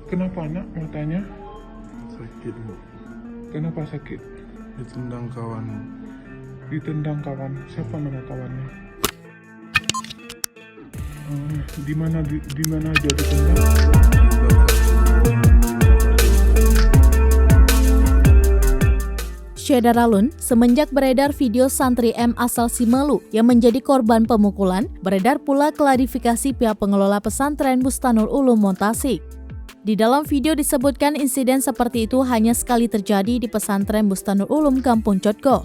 Kenapa nak matanya? Sakit Bu. Kenapa sakit? Ditendang kawan. Ditendang kawan. Siapa nama kawannya? Di mana aja ditendang? Syedaralun, semenjak beredar video santri M asal Simelu yang menjadi korban pemukulan, beredar pula klarifikasi pihak pengelola pesantren Bustanul Ulum Montasik. Di dalam video disebutkan insiden seperti itu hanya sekali terjadi di pesantren Bustanul Ulum Kampung Cotko.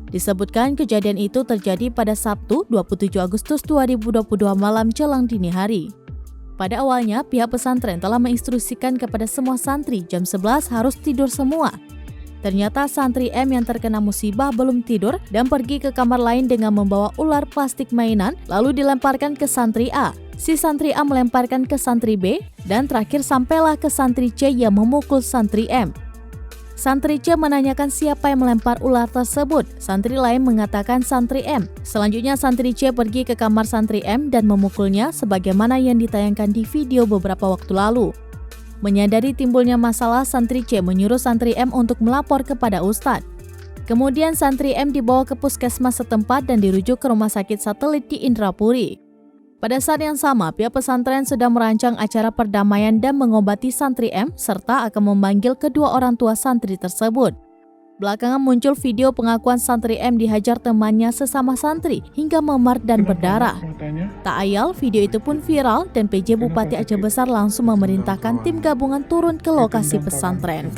Disebutkan kejadian itu terjadi pada Sabtu 27 Agustus 2022 malam jelang dini hari. Pada awalnya, pihak pesantren telah menginstruksikan kepada semua santri jam 11 harus tidur semua. Ternyata santri M yang terkena musibah belum tidur dan pergi ke kamar lain dengan membawa ular plastik mainan lalu dilemparkan ke santri A. Si santri A melemparkan ke santri B dan terakhir sampailah ke santri C yang memukul santri M. Santri C menanyakan siapa yang melempar ular tersebut. Santri lain mengatakan santri M. Selanjutnya santri C pergi ke kamar santri M dan memukulnya sebagaimana yang ditayangkan di video beberapa waktu lalu. Menyadari timbulnya masalah, santri C menyuruh santri M untuk melapor kepada Ustadz. Kemudian santri M dibawa ke puskesmas setempat dan dirujuk ke rumah sakit satelit di Indrapuri. Pada saat yang sama, pihak pesantren sedang merancang acara perdamaian dan mengobati santri M serta akan memanggil kedua orang tua santri tersebut. Belakangan muncul video pengakuan santri M dihajar temannya sesama santri hingga memar dan berdarah. Tak ayal, video itu pun viral dan PJ Bupati Aceh Besar langsung memerintahkan tim gabungan turun ke lokasi pesantren.